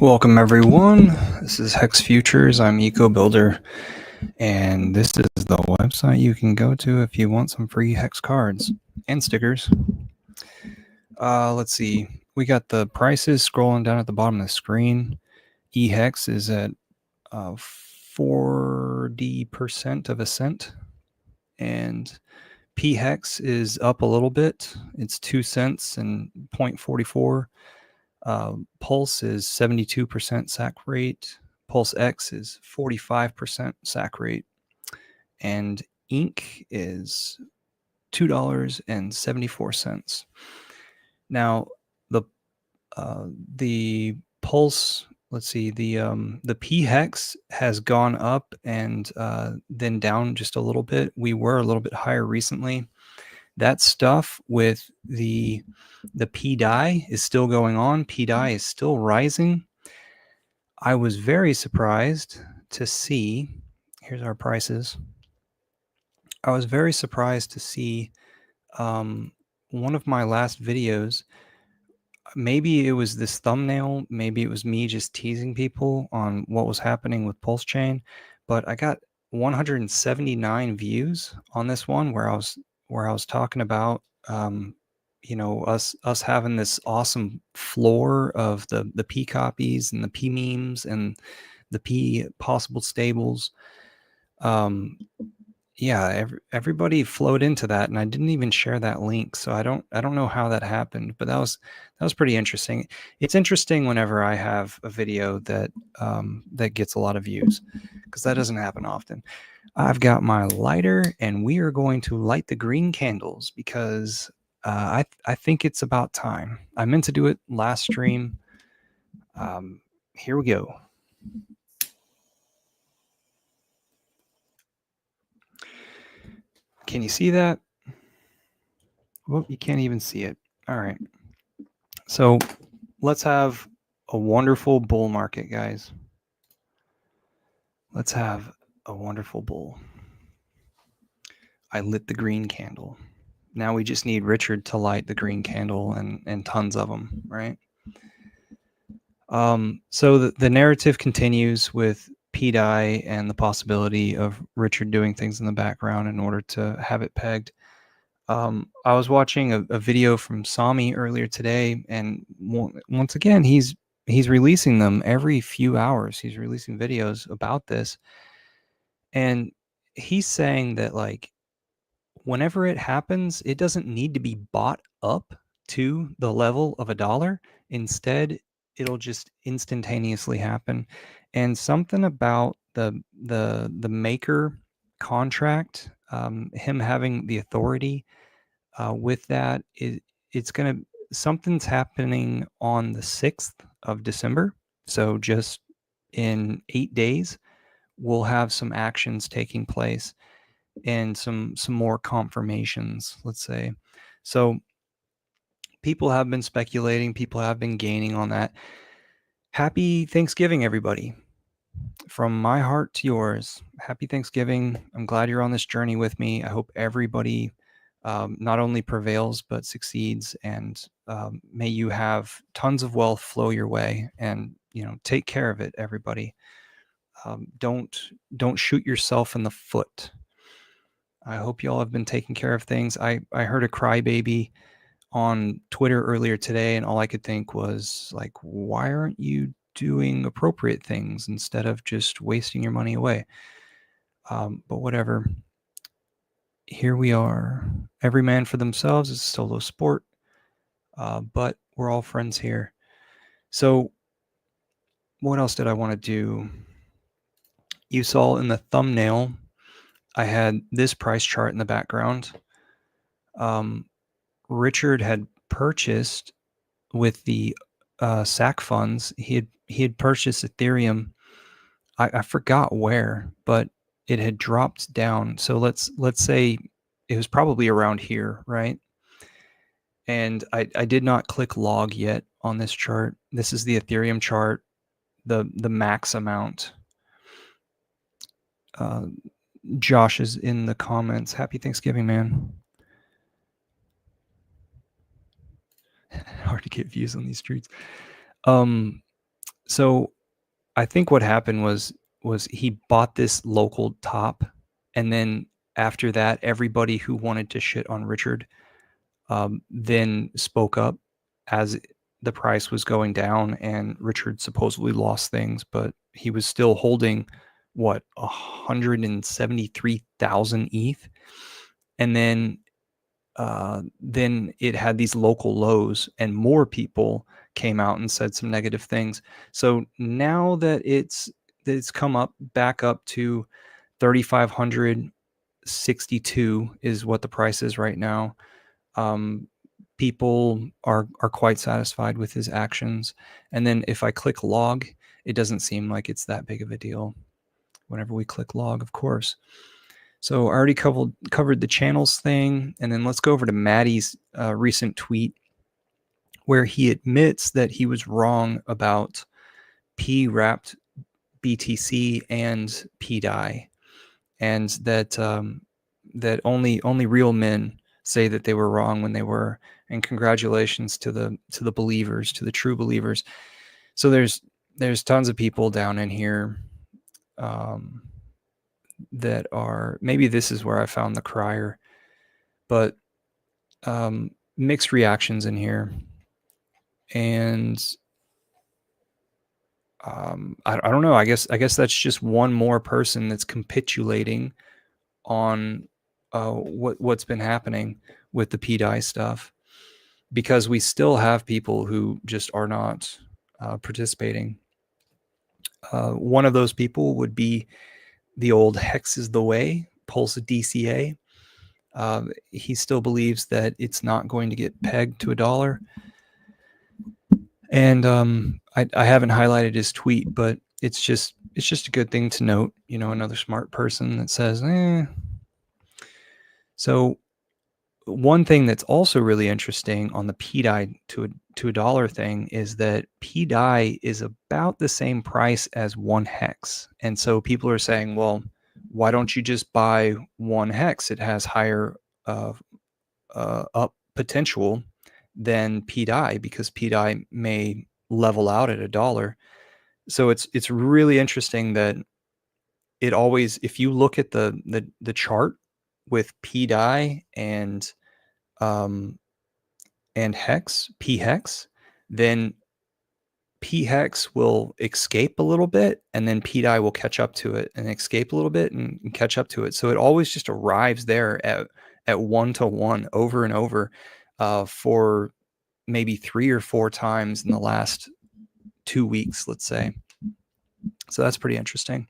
Welcome everyone. This is Hex Futures. I'm Eco Builder, and this is the website you can go to if you want some free Hex cards and stickers. Let's see. We got the prices scrolling down at the bottom of the screen. eHex is at 40% of a cent, and pHex is up a little bit. It's 2 cents and 0.44. Pulse is 72% sack rate. Pulse X is 45% sack rate. And ink is $2.74. Now, the Pulse, let's see, the pHex has gone up and then down just a little bit. We were a little bit higher recently. That stuff with the PDAI is still going on. PDAI is still rising. I was very surprised to see, here's our prices. I was very surprised to see one of my last videos. Maybe it was this thumbnail, maybe it was me just teasing people on what was happening with Pulse Chain, but I got 179 views on this one where I was talking about us having this awesome floor of the P copies and the P memes and the P possible stables. Yeah, everybody flowed into that, and I didn't even share that link, so I don't know how that happened, but that was pretty interesting. It's interesting whenever I have a video that that gets a lot of views, because that doesn't happen often. I've got my lighter, and we are going to light the green candles because I think it's about time. I meant to do it last stream. Here we go. Can you see that? Well, you can't even see it. All right. So let's have a wonderful bull market, guys. Let's have a wonderful bull. I lit the green candle. Now we just need Richard to light the green candle and tons of them, right? So the narrative continues with PDAI and the possibility of Richard doing things in the background in order to have it pegged. I was watching a video from Sami earlier today, and once again, he's releasing them every few hours. He's releasing videos about this, and he's saying that, like, whenever it happens, it doesn't need to be bought up to the level of $1. Instead, it'll just instantaneously happen. And something about the maker contract, him having the authority with that, it's going to, something's happening on the 6th of December. So just in 8 days, we'll have some actions taking place and some more confirmations, let's say. So people have been speculating, people have been gaining on that. Happy Thanksgiving, everybody. From my heart to yours, happy Thanksgiving. I'm glad you're on this journey with me. I hope everybody not only prevails but succeeds, and may you have tons of wealth flow your way, and take care of it, everybody. Don't shoot yourself in the foot. I hope y'all have been taking care of things. I heard a crybaby on Twitter earlier today, and all I could think was, like, why aren't you doing appropriate things instead of just wasting your money away? But whatever. Here we are. Every man for themselves. It's a solo sport, but we're all friends here. So what else did I want to do? You saw in the thumbnail, I had this price chart in the background. Richard had purchased with the SAC funds. He had purchased Ethereum. I forgot where, but it had dropped down. So let's say it was probably around here, right? And I did not click log yet on this chart. This is the Ethereum chart, the max amount. Josh is in the comments. Happy Thanksgiving, man. Hard to get views on these streets. So I think what happened was he bought this local top, and then after that, everybody who wanted to shit on Richard then spoke up as the price was going down, and Richard supposedly lost things, but he was still holding what 173,000 ETH, and then it had these local lows, and more people came out and said some negative things. So now that it's come up back up to 3,562 is what the price is right now. People are quite satisfied with his actions. And then if I click log, it doesn't seem like it's that big of a deal whenever we click log, of course. So I already covered the channels thing, and then let's go over to Maddie's recent tweet where he admits that he was wrong about P-wrapped BTC and PDAI, and that only real men say that they were wrong when they were. And congratulations to the believers, to the true believers. So there's tons of people down in here that are, maybe this is where I found the crier, but mixed reactions in here. And I don't know. I guess that's just one more person that's capitulating on what's been happening with the PDAI stuff, because we still have people who just are not participating. One of those people would be the old Hex is the way, Pulse DCA. He still believes that it's not going to get pegged to $1. And I haven't highlighted his tweet, but it's just a good thing to note. You know, another smart person that says, So one thing that's also really interesting on the PDAI to $1 thing is that PDAI is about the same price as 1 hex. And so people are saying, well, why don't you just buy 1 hex? It has higher up potential than PDAI, because PDAI may level out at $1. So it's really interesting that it always, if you look at the chart with PDAI and hex, P hex, then P hex will escape a little bit, and then PDAI will catch up to it and escape a little bit and catch up to it. So it always just arrives there at 1-to-1 over and over for maybe 3 or 4 times in the last 2 weeks, let's say. So that's pretty interesting.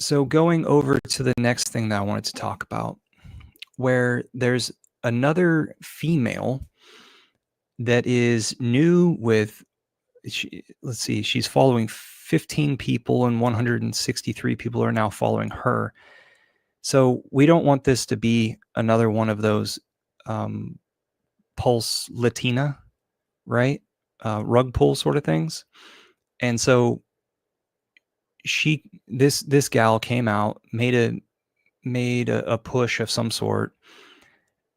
So going over to the next thing that I wanted to talk about, where there's another female that is new with, let's see, she's following 15 people and 163 people are now following her. So we don't want this to be another one of those Pulse Latina, right? Rug pull sort of things. And so this gal came out, made a push of some sort,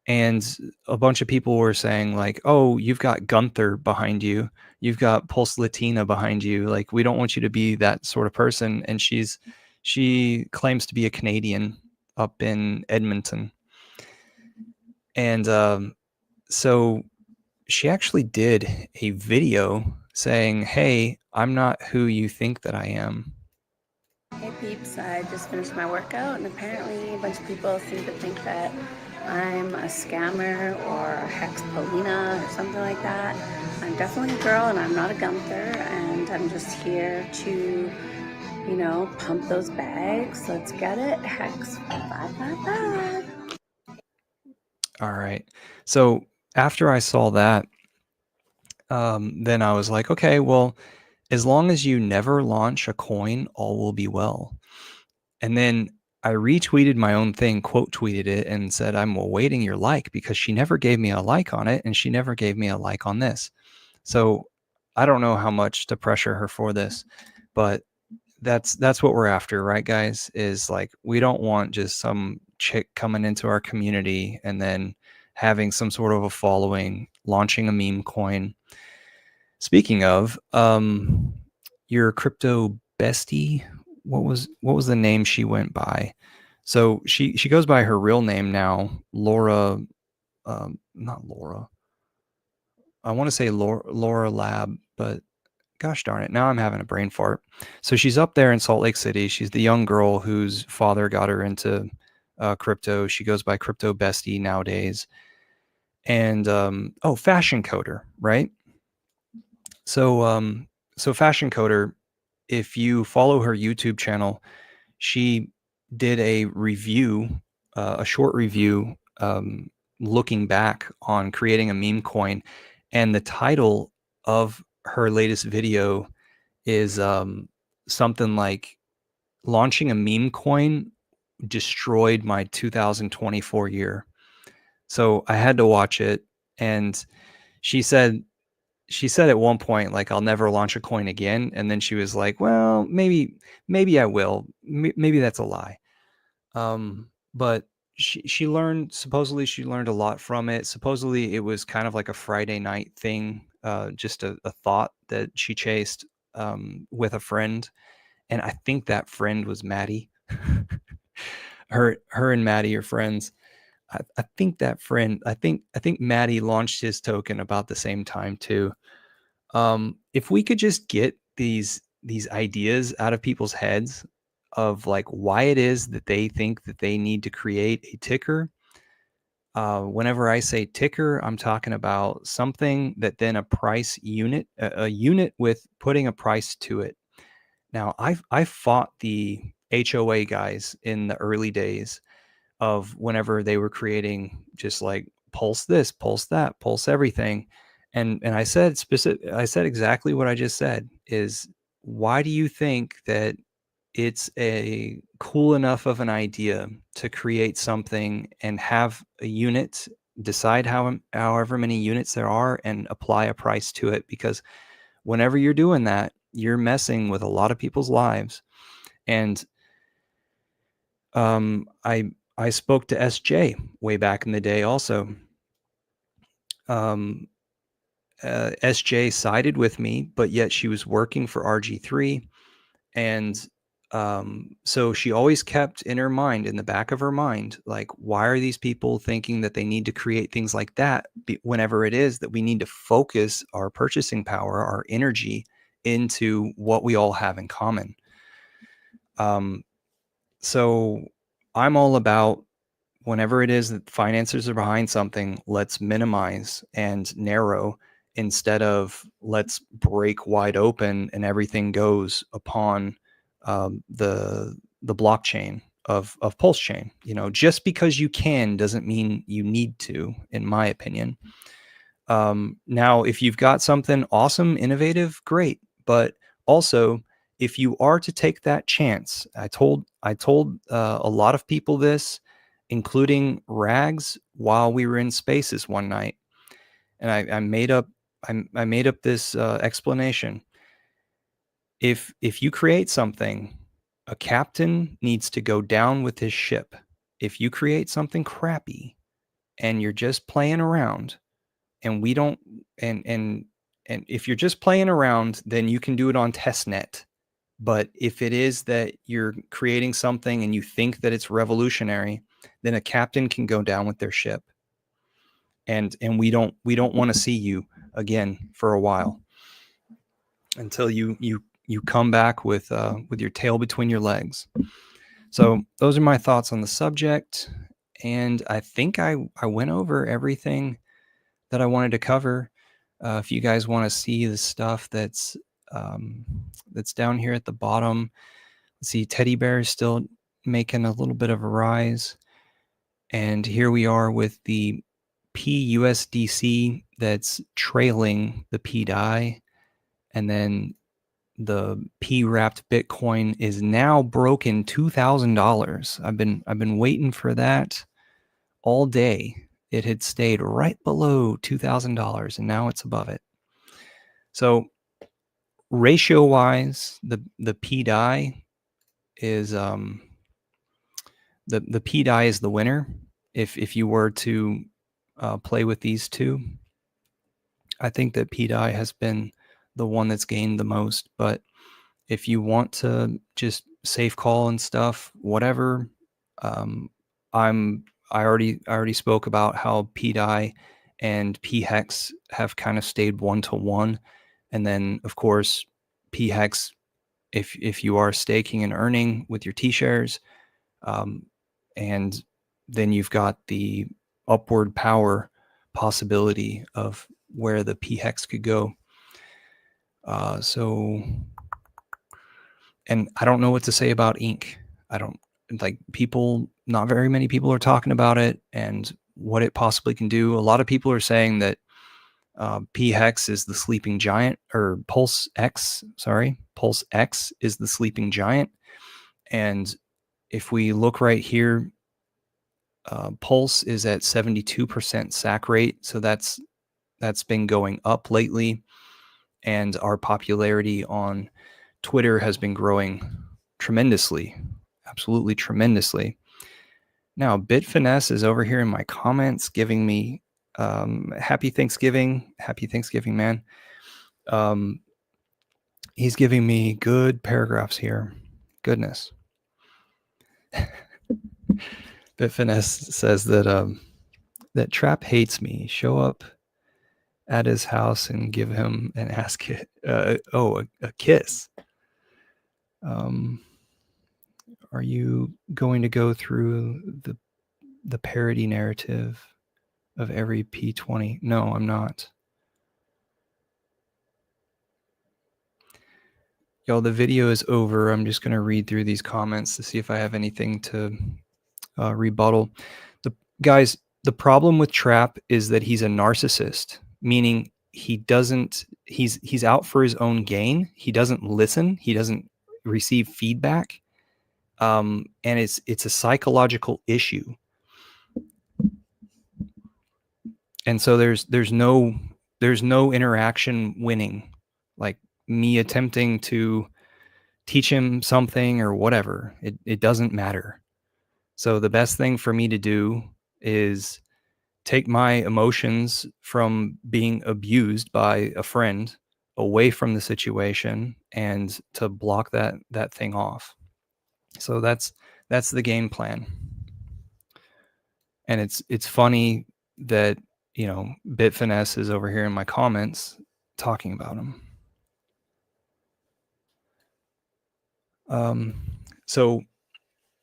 and a bunch of people were saying like, oh, you've got Gunther behind you, you've got Pulse Latina behind you, like we don't want you to be that sort of person. And she claims to be a Canadian up in Edmonton. And so she actually did a video saying, hey, I'm not who you think that I am. Hey peeps, I just finished my workout, and apparently a bunch of people seem to think that I'm a scammer or a Hex Polina or something like that. I'm definitely a girl and I'm not a Gunther, and I'm just here to, you know, pump those bags. Let's get it. Hex 555. All right. So after I saw that, then I was like, okay, well, as long as you never launch a coin, all will be well. And then I retweeted my own thing, quote tweeted it, and said, I'm awaiting your like, because she never gave me a like on it, and she never gave me a like on this. So I don't know how much to pressure her for this, but that's what we're after, right, guys? Is like, we don't want just some chick coming into our community and then having some sort of a following, launching a meme coin. Speaking of, your crypto bestie, what was the name she went by? So she goes by her real name now, Laura. Not Laura. I want to say Laura Lab, but gosh darn it, now I'm having a brain fart. So she's up there in Salt Lake City. She's the young girl whose father got her into crypto. She goes by Crypto Bestie nowadays. And Fashion Coder, right? So Fashion Coder, if you follow her YouTube channel, she did a review, a short review, looking back on creating a meme coin, and the title of her latest video is something like launching a meme coin destroyed my 2024 year. So I had to watch it, and she said at one point, like, I'll never launch a coin again, and then she was like, well, maybe I will. Maybe that's a lie. But supposedly she learned a lot from it. Supposedly it was kind of like a Friday night thing, just a thought that she chased with a friend, and I think that friend was Maddie. Her and Maddie are friends. I think that friend, I think Maddie launched his token about the same time too. If we could just get these ideas out of people's heads of like why it is that they think that they need to create a ticker. Whenever I say ticker, I'm talking about something that then a price unit, a unit with putting a price to it. Now, I fought the HOA guys in the early days of whenever they were creating just like pulse this, pulse that, pulse everything. And I said exactly what I just said is, why do you think that it's a cool enough of an idea to create something and have a unit, decide however many units there are, and apply a price to it? Because whenever you're doing that, you're messing with a lot of people's lives. And I spoke to SJ way back in the day also. Um, SJ sided with me, but yet she was working for RG3. And so she always kept in her mind, in the back of her mind, like, why are these people thinking that they need to create things like that whenever it is that we need to focus our purchasing power, our energy into what we all have in common? So I'm all about, whenever it is that finances are behind something, let's minimize and narrow instead of let's break wide open and everything goes upon the blockchain of Pulse Chain. Just because you can doesn't mean you need to, in my opinion. Now, if you've got something awesome, innovative, great. But also, if you are to take that chance, I told a lot of people this, including Rags, while we were in Spaces one night, and I made up I made up this explanation. If you create something, a captain needs to go down with his ship. If you create something crappy and you're just playing around, and we don't and if you're just playing around, then you can do it on testnet. But if it is that you're creating something and you think that it's revolutionary, then a captain can go down with their ship, and we don't want to see you again for a while, until you come back with your tail between your legs. So those are my thoughts on the subject, and I think I went over everything that I wanted to cover. If you guys want to see the stuff that's down here at the bottom, let's see, Teddy Bear is still making a little bit of a rise, and here we are with the PUSDC that's trailing the PDAI, and then the P wrapped Bitcoin is now broken $2,000. I've been waiting for that all day. It had stayed right below $2,000, and now it's above it. So ratio wise, the PDAI is the PDAI is the winner. If you were to play with these two, I think that PDAI has been the one that's gained the most. But if you want to just safe call and stuff, whatever, I already spoke about how PDI and PHEX have kind of stayed 1-to-1, and then of course PHEX, if you are staking and earning with your T shares, and then you've got the upward power possibility of where the PHEX could go. So, and I don't know what to say about Ink. I don't like people, not very many people are talking about it and what it possibly can do. A lot of people are saying that PHEX is the sleeping giant, or Pulse X is the sleeping giant. And if we look right here, Pulse is at 72% sack rate. So that's been going up lately. And our popularity on Twitter has been growing tremendously, absolutely tremendously. Now, Bitfinesse is over here in my comments giving me happy Thanksgiving, man. He's giving me good paragraphs here. Goodness. Bitfinesse says that that Trap hates me. Show up at his house and give him an ass kiss. A kiss. Are you going to go through the parody narrative of every P20? No, I'm not. Y'all, the video is over. I'm just going to read through these comments to see if I have anything to rebuttal. Guys, the problem with Trap is that he's a narcissist, meaning he's out for his own gain. He doesn't listen. He doesn't receive feedback. And it's a psychological issue. And so there's no interaction winning, like me attempting to teach him something or whatever. It doesn't matter. So the best thing for me to do is take my emotions from being abused by a friend away from the situation and to block that thing off. So that's the game plan. And it's funny that, you know, Bitfinesse is over here in my comments talking about him. So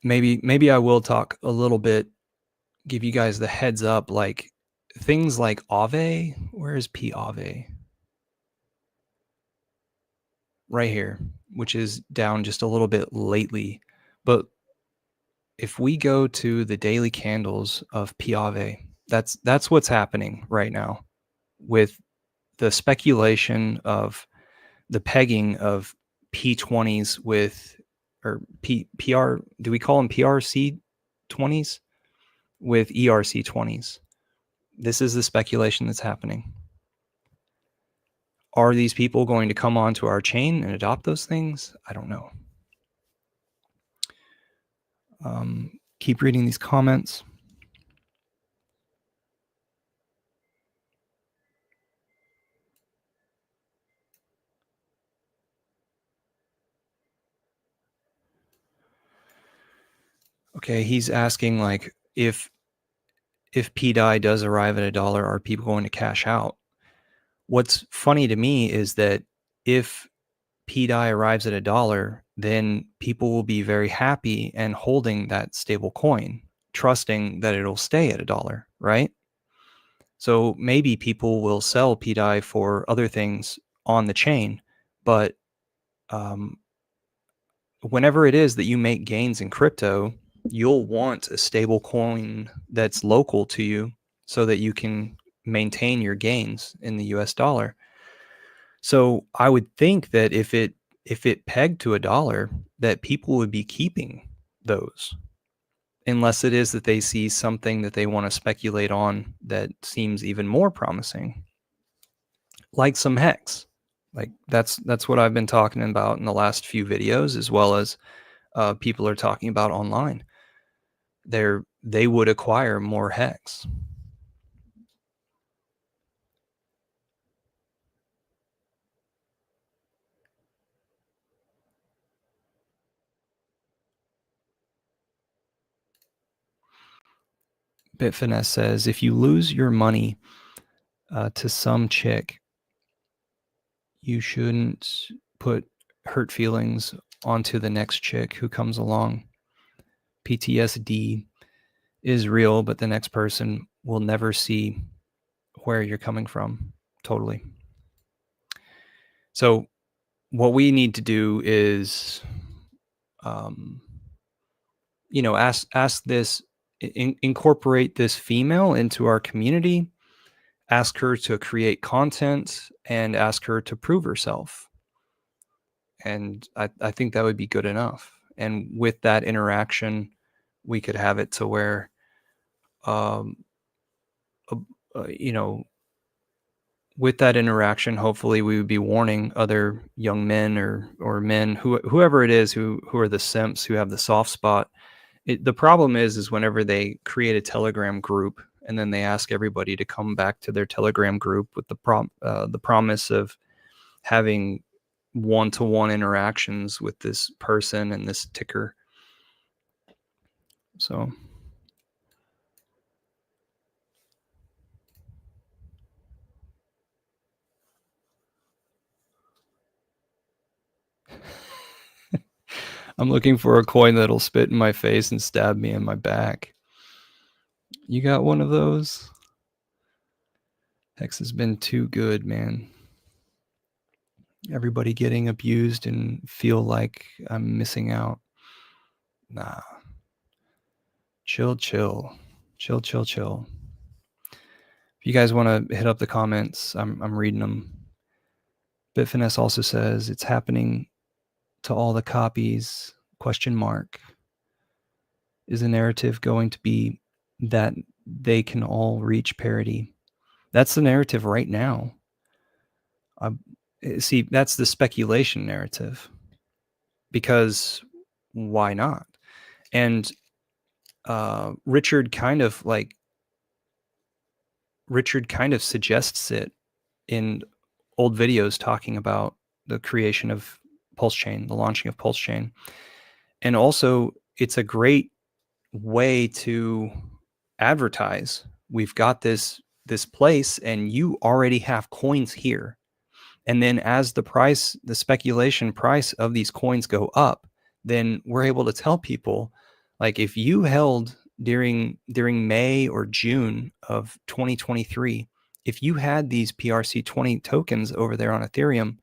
maybe I will talk a little bit, give you guys the heads up, like things like Aave. Where is P-Aave? Right here, which is down just a little bit lately. But if we go to the daily candles of P-Aave, that's what's happening right now with the speculation of the pegging of P20s with, or PR, do we call them PRC 20s with ERC 20s? This is the speculation that's happening. Are these people going to come onto our chain and adopt those things? I don't know. Keep reading these comments. Okay, he's asking, like, if PDI does arrive at $1, are people going to cash out? What's funny to me is that if PDI arrives at $1, then people will be very happy and holding that stable coin, trusting that it'll stay at $1, right? So maybe people will sell PDI for other things on the chain, but whenever it is that you make gains in crypto, you'll want a stable coin that's local to you so that you can maintain your gains in the US dollar. So I would think that if it pegged to $1, that people would be keeping those, unless it is that they see something that they want to speculate on that seems even more promising, like some hex. Like that's what I've been talking about in the last few videos, as well as people are talking about online. They would acquire more hex. Bitfinesse says, if you lose your money to some chick, you shouldn't put hurt feelings onto the next chick who comes along. PTSD is real, but the next person will never see where you're coming from. Totally. So what we need to do is, ask this, incorporate this female into our community, ask her to create content, and ask her to prove herself. And I think that would be good enough. And with that interaction, we could have it to where, with that interaction, hopefully we would be warning other young men or men, whoever it is, who are the simps, who have the soft spot. The problem is whenever they create a Telegram group and then they ask everybody to come back to their Telegram group with the promise of having one-to-one interactions with this person and this ticker. So I'm looking for a coin that'll spit in my face and stab me in my back. You got one of those? Hex has been too good, man. Everybody getting abused and feel like I'm missing out. Nah. Chill. If you guys want to hit up the comments, I'm reading them. Bitfinesse also says it's happening to all the copies, ? Is the narrative going to be that they can all reach parity? That's the narrative right now. See, that's the speculation narrative, because why not? And Richard kind of suggests it in old videos talking about the creation of PulseChain, the launching of PulseChain. And also, it's a great way to advertise. We've got this place, and you already have coins here. And then as the speculation price of these coins go up, then we're able to tell people, like, if you held during May or June of 2023, if you had these PRC20 tokens over there on Ethereum,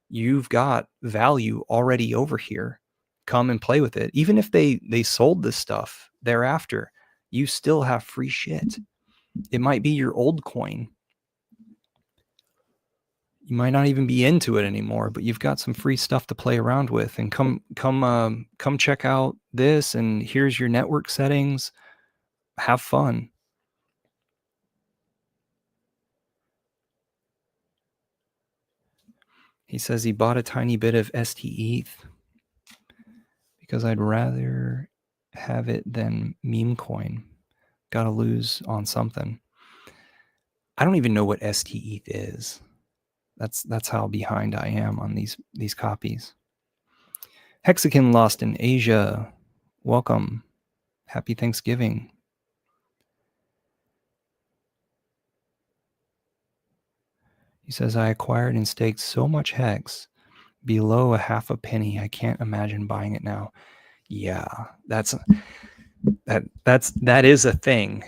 you've got value already over here. Come and play with it. Even if they sold this stuff thereafter, you still have free shit. It might be your old coin. You might not even be into it anymore, but you've got some free stuff to play around with. And come check out this, and here's your network settings. Have fun. He says he bought a tiny bit of STETH because I'd rather have it than meme coin. Gotta lose on something. I don't even know what STETH is. That's how behind I am on these copies. Hexakin Lost in Asia, welcome. Happy Thanksgiving. He says, I acquired and staked so much Hex below a half a penny. I can't imagine buying it now. Yeah, that is a thing,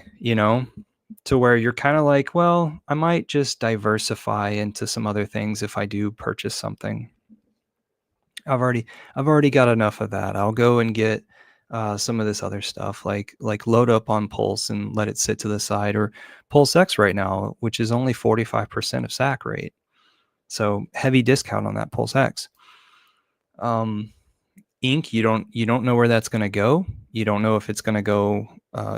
to where you're kind of like, well, I might just diversify into some other things if I do purchase something. I've already got enough of that. I'll go and get some of this other stuff, like load up on Pulse and let it sit to the side, or Pulse X right now, which is only 45% of SAC rate. So heavy discount on that Pulse X. Ink, you don't know where that's going to go. You don't know if it's going to go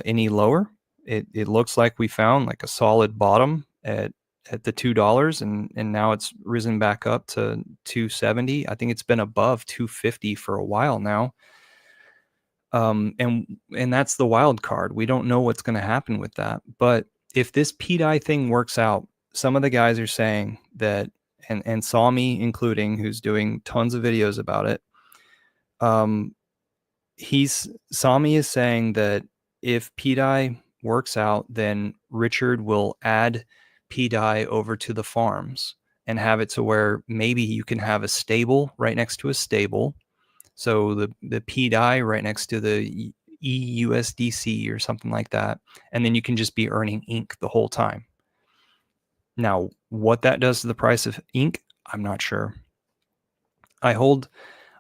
any lower. It looks like we found like a solid bottom at the $2, and now it's risen back up to 270. I think it's been above 250 for a while now. And that's the wild card. We don't know what's going to happen with that. But if this PDI thing works out, some of the guys are saying that, and Sami including, who's doing tons of videos about it, Sami is saying that if PDI works out, then Richard will add P-Dye over to the farms and have it to where maybe you can have a stable right next to a stable. So the P-Dye right next to the EUSDC or something like that. And then you can just be earning ink the whole time. Now, what that does to the price of ink, I'm not sure. I hold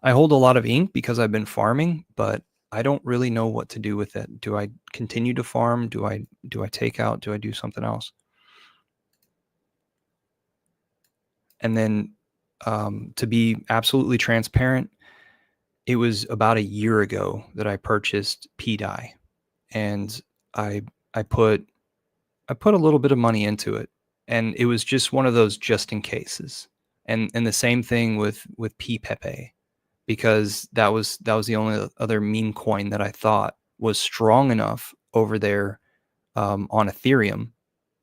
a lot of ink because I've been farming, but I don't really know what to do with it. Do I continue to farm? Do I take out? Do I do something else? And then to be absolutely transparent, it was about a year ago that I purchased P-Dye, and I put a little bit of money into it, and it was just one of those just in cases. And the same thing with P-Pepe, because that was the only other meme coin that I thought was strong enough over there on Ethereum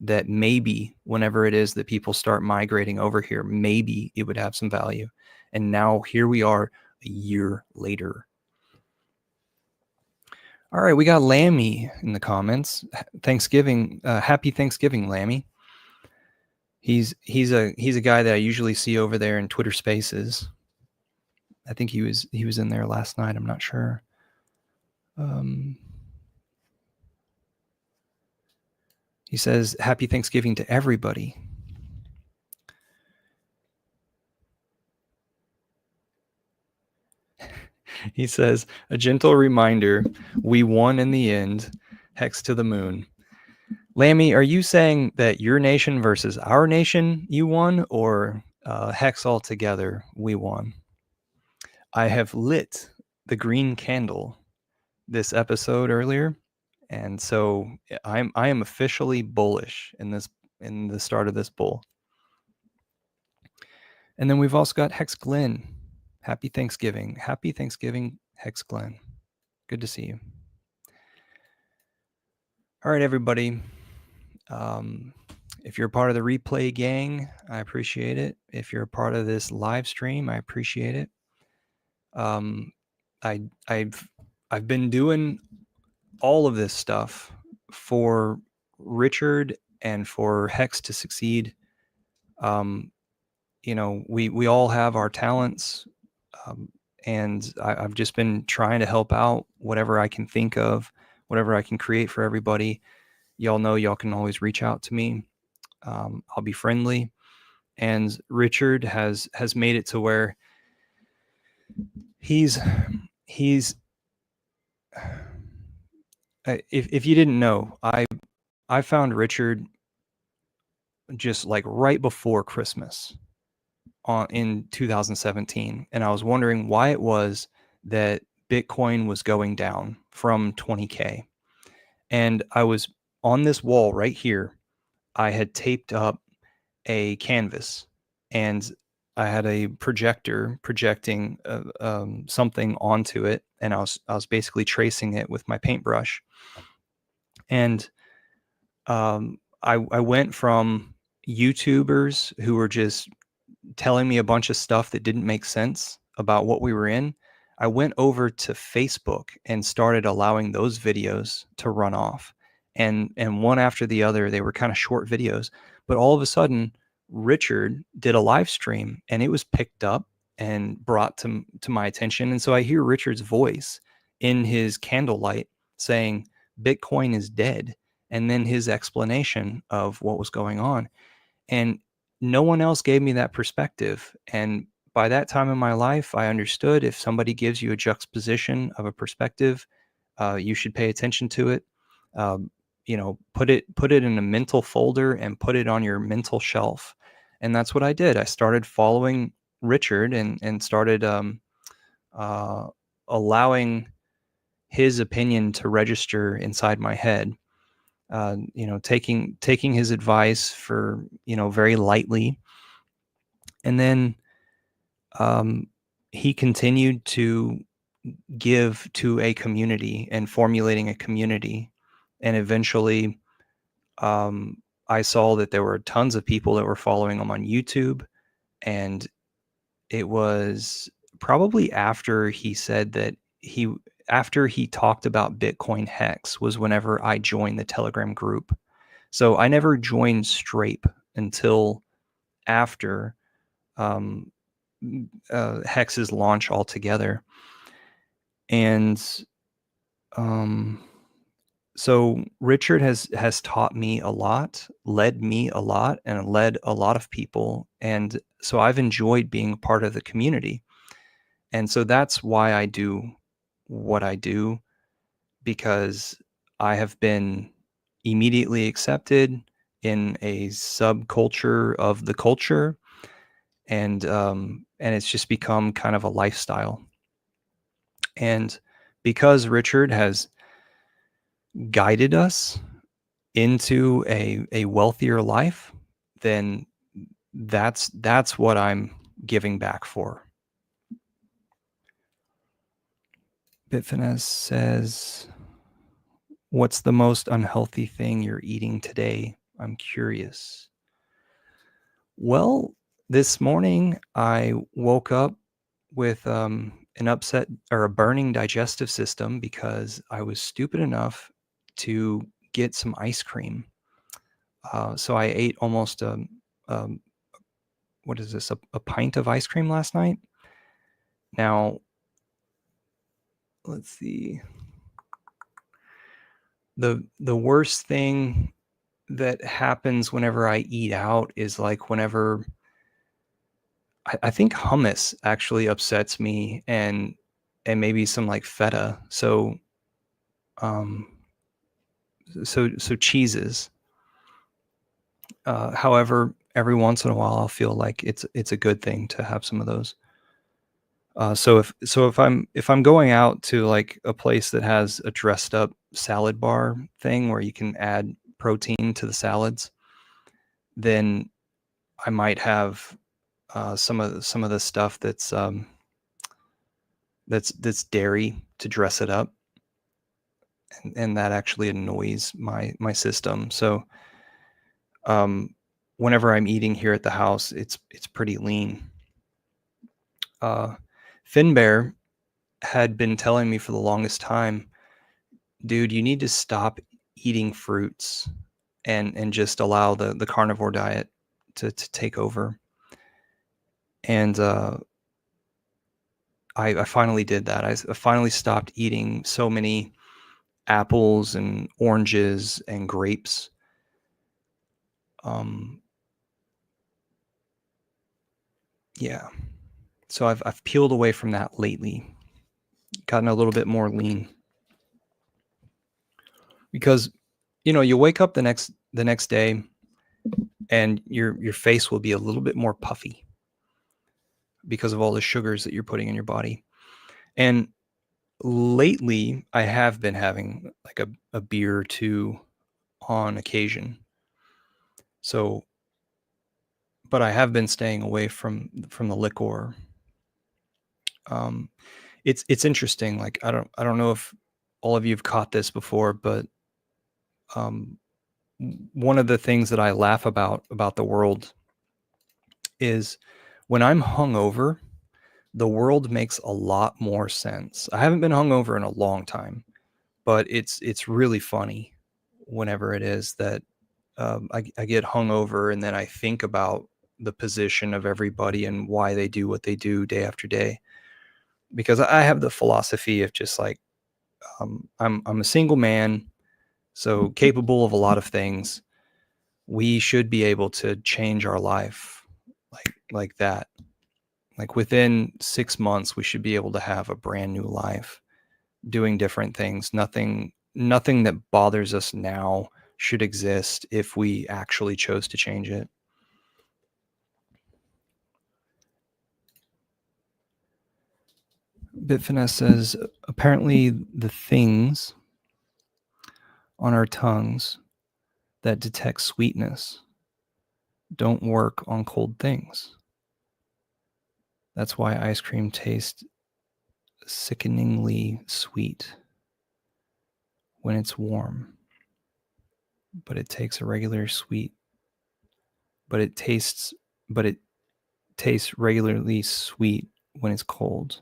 that maybe whenever it is that people start migrating over here, maybe it would have some value. And now here we are a year later. All right, we got Lammy in the comments. Thanksgiving, happy Thanksgiving, Lammy. He's a guy that I usually see over there in Twitter Spaces. I think he was in there last night. I'm not sure. He says, happy Thanksgiving to everybody. He says, a gentle reminder, we won in the end, hex to the moon. Lammy, are you saying that your nation versus our nation you won, or hex altogether we won? I have lit the green candle this episode earlier, and so I am officially bullish in the start of this bull. And then we've also got Hex Glenn. Happy Thanksgiving. Happy Thanksgiving, Hex Glenn. Good to see you. All right, everybody. If you're a part of the replay gang, I appreciate it. If you're a part of this live stream, I appreciate it. I've been doing all of this stuff for Richard and for Hex to succeed. You know, we all have our talents, and I've just been trying to help out whatever I can think of, whatever I can create for everybody. Y'all know y'all can always reach out to me. I'll be friendly. And Richard has made it to where he's if you didn't know, I found Richard just like right before Christmas in 2017, and I was wondering why it was that Bitcoin was going down from 20K. And I was on this wall right here. I had taped up a canvas, and I had a projector projecting something onto it, and I was basically tracing it with my paintbrush. And I went from YouTubers who were just telling me a bunch of stuff that didn't make sense about what we were in. I went over to Facebook and started allowing those videos to run off. And one after the other, they were kind of short videos. But all of a sudden, Richard did a live stream, and it was picked up and brought to my attention. And so I hear Richard's voice in his candlelight saying, Bitcoin is dead. And then his explanation of what was going on. And no one else gave me that perspective. And by that time in my life, I understood if somebody gives you a juxtaposition of a perspective, you should pay attention to it. You know, put it in a mental folder and put it on your mental shelf. And that's what I did. I started following Richard and started allowing his opinion to register inside my head. You know, taking his advice for, you know, very lightly. And then he continued to give to a community and formulating a community. And eventually I saw that there were tons of people that were following him on YouTube. And it was probably after he said that after he talked about Bitcoin Hex was whenever I joined the Telegram group. So I never joined Strape until after Hex's launch altogether. And so Richard has taught me a lot, led me a lot, and led a lot of people. And so I've enjoyed being part of the community. And so that's why I do what I do, because I have been immediately accepted in a subculture of the culture, and it's just become kind of a lifestyle. And because Richard has guided us into a wealthier life, then that's what I'm giving back for. Bitfinesse says, what's the most unhealthy thing you're eating today? I'm curious. Well, this morning I woke up with an upset or a burning digestive system because I was stupid enough to get some ice cream. So I ate almost what is this, a pint of ice cream last night. Now, let's see. The worst thing that happens whenever I eat out is like whenever I think hummus actually upsets me, and maybe some like feta. So so cheeses. However, every once in a while I'll feel like it's a good thing to have some of those. So if I'm going out to like a place that has a dressed up salad bar thing where you can add protein to the salads, then I might have some of the stuff that's dairy to dress it up, and that actually annoys my system. So whenever I'm eating here at the house, it's pretty lean. Finbear had been telling me for the longest time, dude, you need to stop eating fruits and just allow the carnivore diet to take over. And I finally did that. I finally stopped eating so many apples and oranges and grapes. Yeah. So I've peeled away from that lately, gotten a little bit more lean. Because, you wake up the next day and your face will be a little bit more puffy because of all the sugars that you're putting in your body. And lately I have been having like a beer or two on occasion. So, but I have been staying away from the liquor. It's interesting. Like I don't know if all of you have caught this before, but one of the things that I laugh about the world is when I'm hungover, the world makes a lot more sense. I haven't been hungover in a long time, but it's really funny whenever it is that I get hungover and then I think about the position of everybody and why they do what they do day after day. Because I have the philosophy of just like I'm a single man, so capable of a lot of things. We should be able to change our life like that. Like within 6 months, we should be able to have a brand new life, doing different things. Nothing that bothers us now should exist if we actually chose to change it. Bitfinesse says, apparently the things on our tongues that detect sweetness don't work on cold things. That's why ice cream tastes sickeningly sweet when it's warm, but it takes a regular sweet, but it tastes regularly sweet when it's cold.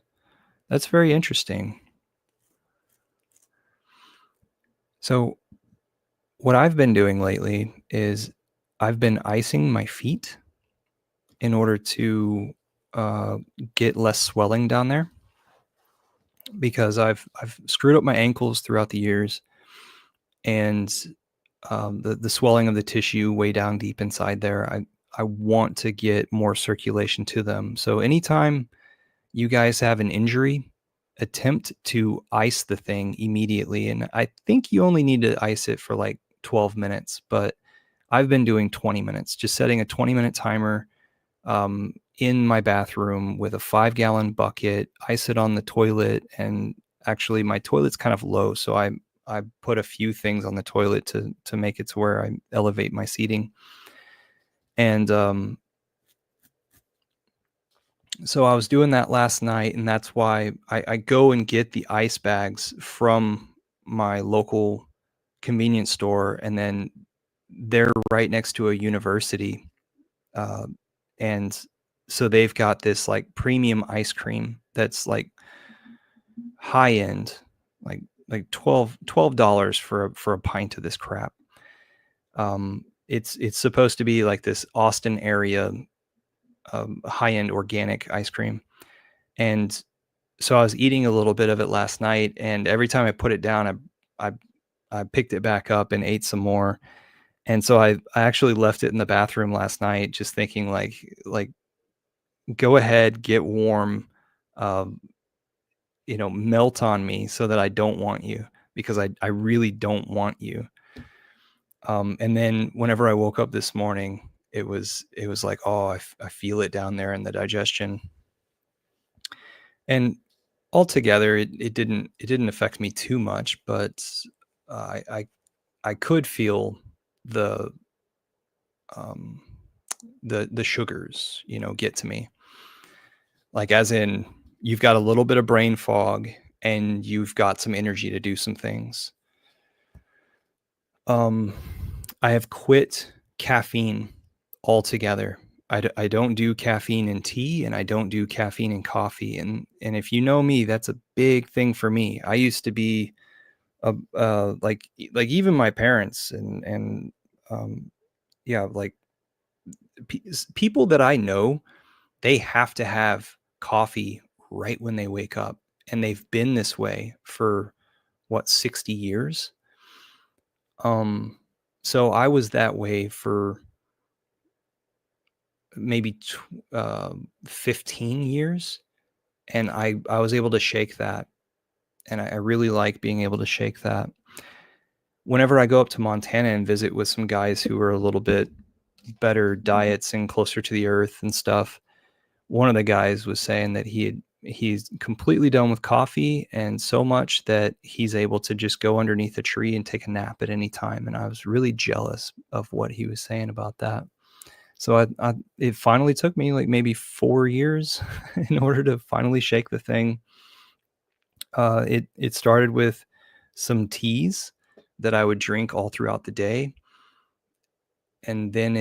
That's very interesting. So what I've been doing lately is I've been icing my feet in order to uh, get less swelling down there, because I've screwed up my ankles throughout the years, and the swelling of the tissue way down deep inside there. I want to get more circulation to them. So anytime you guys have an injury, attempt to ice the thing immediately. And I think you only need to ice it for like 12 minutes, but I've been doing 20 minutes, just setting a 20-minute timer in my bathroom with a 5-gallon bucket, ice it on the toilet. And actually my toilet's kind of low, so I put a few things on the toilet to make it to where I elevate my seating. And so I was doing that last night, and that's why I go and get the ice bags from my local convenience store, and then they're right next to a university. Uh, and so they've got this like premium ice cream that's like high end, like $12 for a pint of this crap. It's supposed to be like this Austin area high end organic ice cream, and so I was eating a little bit of it last night, and every time I put it down, I I picked it back up and ate some more. And so I actually left it in the bathroom last night, just thinking like go ahead, get warm, um, melt on me so that I don't want you, because I really don't want you. And then whenever I woke up this morning, it was like, oh, I feel it down there in the digestion. And altogether, it didn't affect me too much, but I could feel the um, the sugars, get to me. Like, as in, you've got a little bit of brain fog and you've got some energy to do some things. Um, I have quit caffeine altogether. I don't do caffeine in tea, and I don't do caffeine in coffee. And if you know me, that's a big thing for me. I used to be like even my parents and um, yeah, like people that I know, they have to have coffee right when they wake up, and they've been this way for what, 60 years. um so I was that way for maybe 15 years, and I was able to shake that, and I really like being able to shake that. Whenever I go up to Montana and visit with some guys who are a little bit better diets and closer to the earth and stuff, one of the guys was saying that he's completely done with coffee, and so much that he's able to just go underneath a tree and take a nap at any time. And I was really jealous of what he was saying about that. So it finally took me like maybe 4 years in order to finally shake the thing. It started with some teas that I would drink all throughout the day, and then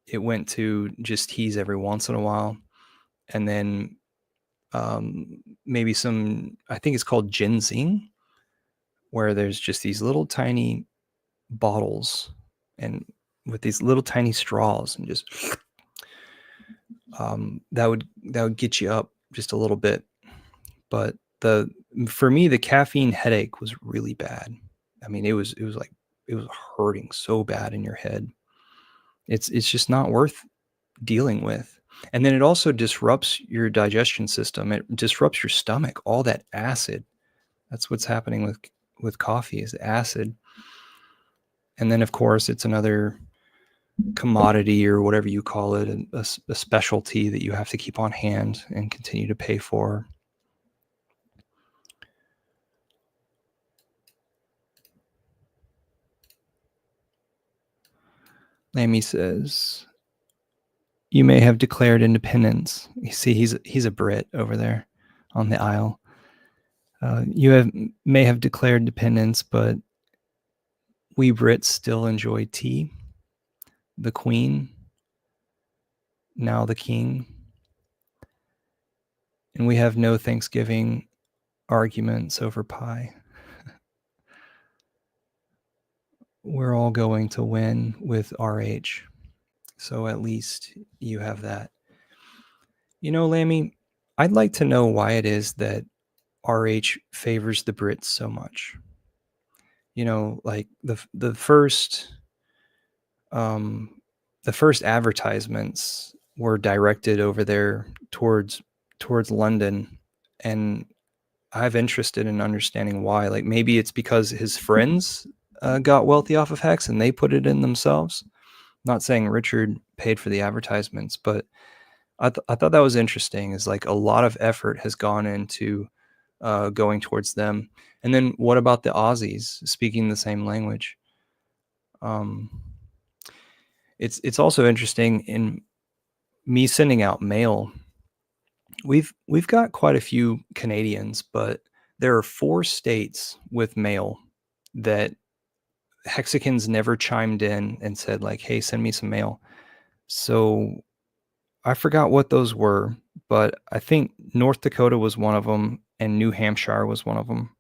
it went to just teas every once in a while, and then maybe some, I think it's called ginseng, where there's just these little tiny bottles and with these little tiny straws, and just that would get you up just a little bit. But the for me, the caffeine headache was really bad. I mean, it was like it was hurting so bad in your head. It's just not worth dealing with. And then it also disrupts your digestion system. It disrupts your stomach. All that acid. That's what's happening with coffee, is acid. And then of course it's another commodity, or whatever you call it, a specialty that you have to keep on hand and continue to pay for. Amy says, you may have declared independence. You see, he's a Brit over there on the aisle. May have declared independence, but we Brits still enjoy tea. The Queen, now the King, and we have no Thanksgiving arguments over pie. we're all going to win with RH. So at least you have that. You know, Lammy, I'd like to know why it is that RH favors the Brits so much. You know, like um, the first advertisements were directed over there towards London, and I've interested in understanding why. Like maybe it's because his friends got wealthy off of Hex and they put it in themselves. Not saying Richard paid for the advertisements, but I thought that was interesting. Is like a lot of effort has gone into going towards them. And then what about the Aussies speaking the same language? Um, it's also interesting in me sending out mail. We've got quite a few Canadians, but there are 4 states with mail that Hexicans never chimed in and said like, "Hey, send me some mail." So I forgot what those were, but I think North Dakota was one of them and New Hampshire was one of them.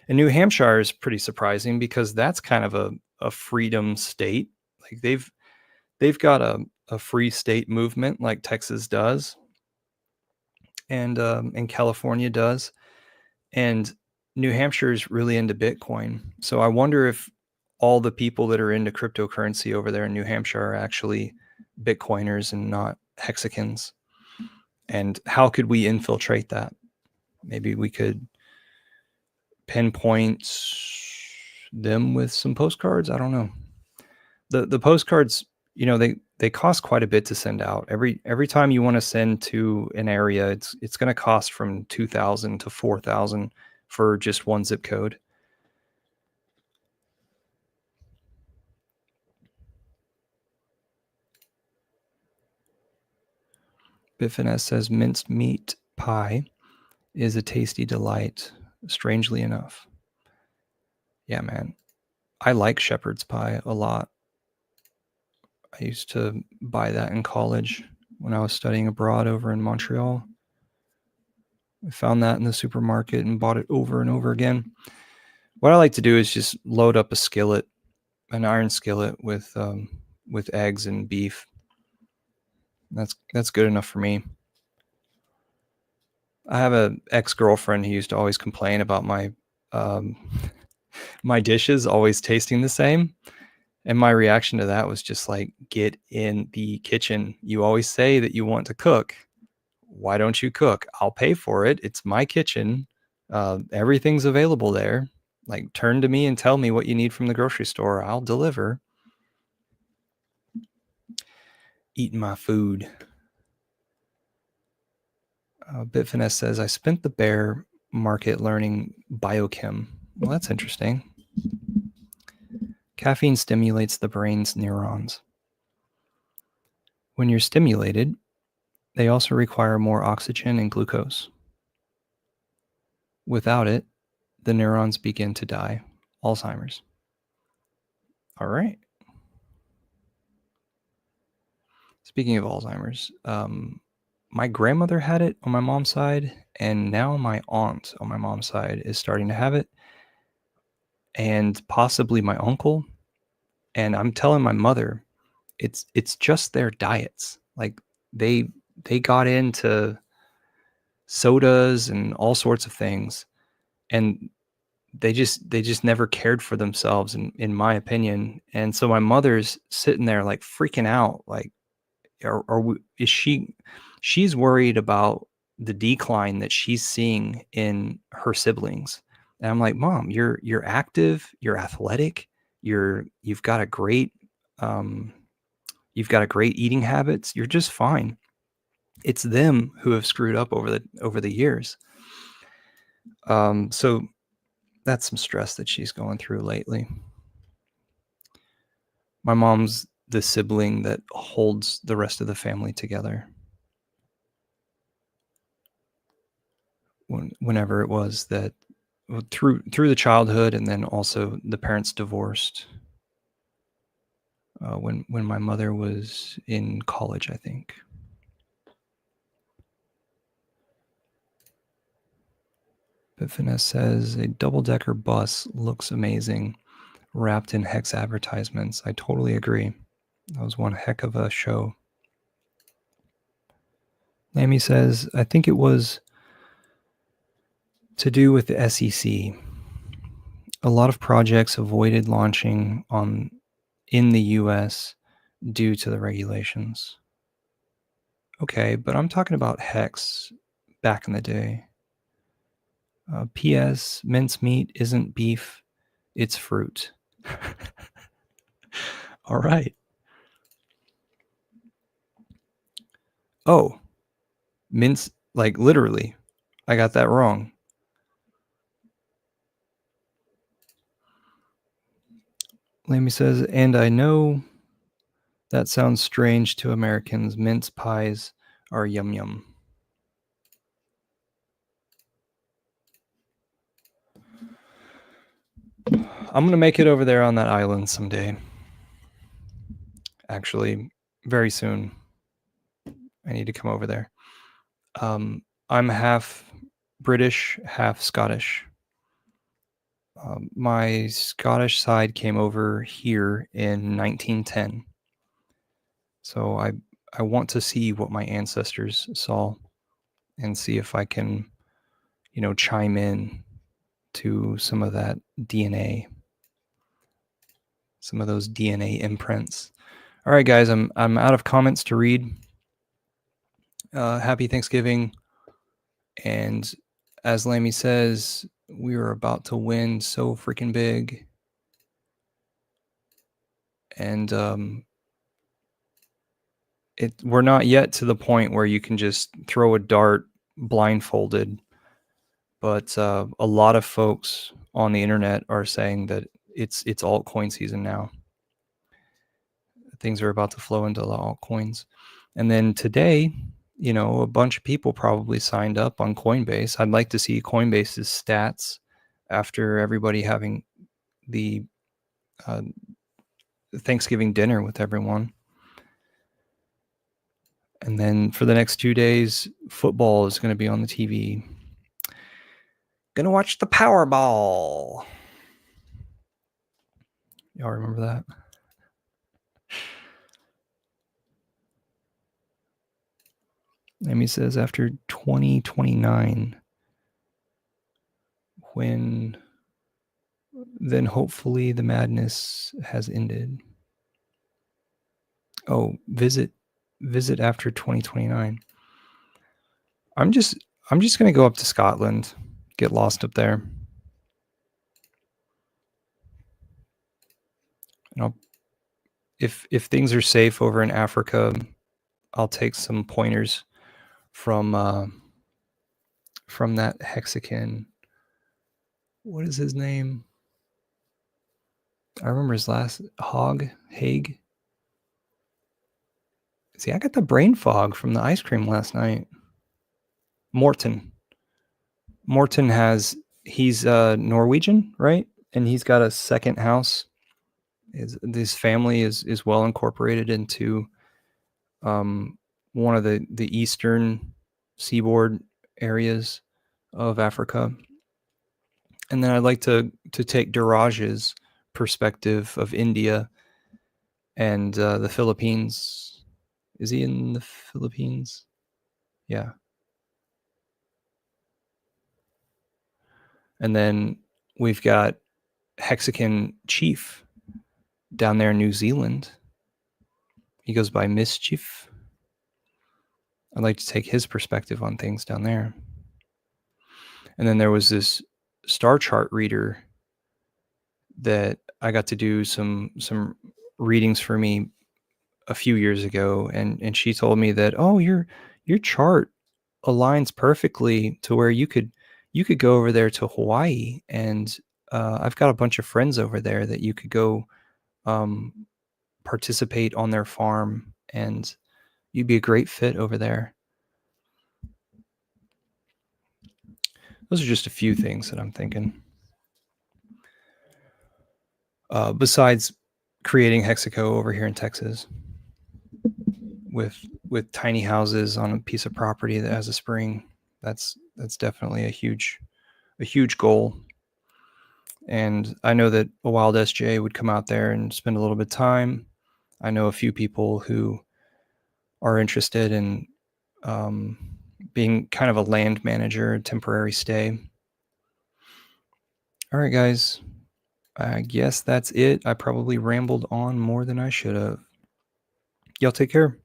And New Hampshire is pretty surprising because that's kind of a freedom state. Like they've got a free state movement like Texas does and California does. And New Hampshire is really into Bitcoin. So I wonder if all the people that are into cryptocurrency over there in New Hampshire are actually Bitcoiners and not Hexicans. And how could we infiltrate that? Maybe we could pinpoint them with some postcards. I don't know. The postcards, you know, they cost quite a bit to send out. Every time you want to send to an area, it's going to cost from 2,000 to 4,000 for just one zip code. Biffines says minced meat pie is a tasty delight, strangely enough. Yeah, man. I like shepherd's pie a lot. I used to buy that in college when I was studying abroad over in Montreal. I found that in the supermarket and bought it over and over again. What I like to do is just load up a skillet, an iron skillet with eggs and beef. That's good enough for me. I have a ex-girlfriend who used to always complain about my my dishes always tasting the same. And my reaction to that was just like, get in the kitchen. You always say that you want to cook. Why don't you cook? I'll pay for it. It's my kitchen. Everything's available there. Like, turn to me and tell me what you need from the grocery store. I'll deliver. Eating my food. Bitfinesse says, I spent the bear market learning biochem. Well, that's interesting. Caffeine stimulates the brain's neurons. When you're stimulated, they also require more oxygen and glucose. Without it, the neurons begin to die. Alzheimer's. All right. Speaking of Alzheimer's, my grandmother had it on my mom's side, and now my aunt on my mom's side is starting to have it, and possibly my uncle. And I'm telling my mother, it's just their diets. Like they got into sodas and all sorts of things, and they just never cared for themselves, in my opinion. And so my mother's sitting there like freaking out, like, is she's worried about the decline that she's seeing in her siblings. And I'm like, Mom, you're active, you're athletic, you've got a great eating habits, you're just fine. It's them who have screwed up over the years. So that's some stress that she's going through lately. My mom's the sibling that holds the rest of the family together. Whenever it was that through the childhood, and then also the parents divorced when my mother was in college, I think. But Finesse says a double-decker bus looks amazing. wrapped in hex advertisements. I totally agree. That was one heck of a show. Lammy says, I think it was to do with the SEC. A lot of projects avoided launching in the US due to the regulations. Okay, but I'm talking about hex back in the day. P.S. Mincemeat isn't beef, it's fruit. All right. Oh, mince, like literally. I got that wrong. Lammy says, and I know that sounds strange to Americans. Mince pies are yum yum. I'm going to make it over there on that island someday. Actually, very soon. I need to come over there. I'm half British, half Scottish. My Scottish side came over here in 1910. So I want to see what my ancestors saw and see if I can, chime in to some of that DNA, some of those DNA imprints. All right, guys, I'm out of comments to read. Happy Thanksgiving. And as Lammy says, we were about to win so freaking big. And we're not yet to the point where you can just throw a dart blindfolded. But a lot of folks on the internet are saying that it's altcoin season now. Things are about to flow into the altcoins. And then today, a bunch of people probably signed up on Coinbase. I'd like to see Coinbase's stats after everybody having the Thanksgiving dinner with everyone. And then for the next 2 days, football is going to be on the TV. Gonna watch the Powerball. Y'all remember that? Amy says after 2029, then hopefully the madness has ended. Oh, visit after 2029. I'm just going to go up to Scotland, get lost up there. And if things are safe over in Africa, I'll take some pointers from that Hexakin. What is his name? I remember his last Haig. See, I got the brain fog from the ice cream last night. Morton he's Norwegian, right? And he's got a second house. His family is well incorporated into one of the eastern seaboard areas of Africa. And then I'd like to take Diraj's perspective of India and the Philippines. Is he in the Philippines? Yeah. And then we've got Hexakin Chief down there in New Zealand. He goes by Mischief. I'd like to take his perspective on things down there. And then there was this star chart reader that I got to do some readings for me a few years ago, and she told me that, oh, your chart aligns perfectly to where you could go over there to Hawaii, and I've got a bunch of friends over there that you could go participate on their farm, and you'd be a great fit over there. Those are just a few things that I'm thinking. Besides creating Hexaco over here in Texas with tiny houses on a piece of property that has a spring, that's definitely a huge goal. And I know that a wild SJ would come out there and spend a little bit of time. I know a few people who are interested in being kind of a land manager, temporary stay. All right, guys. I guess that's it. I probably rambled on more than I should have. Y'all take care.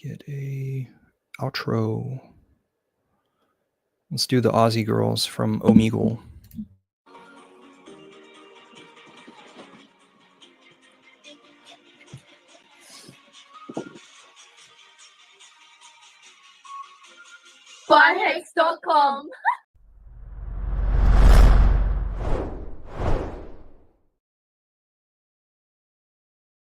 Get a outro. Let's do the Aussie Girls from Omegle. Barhex.com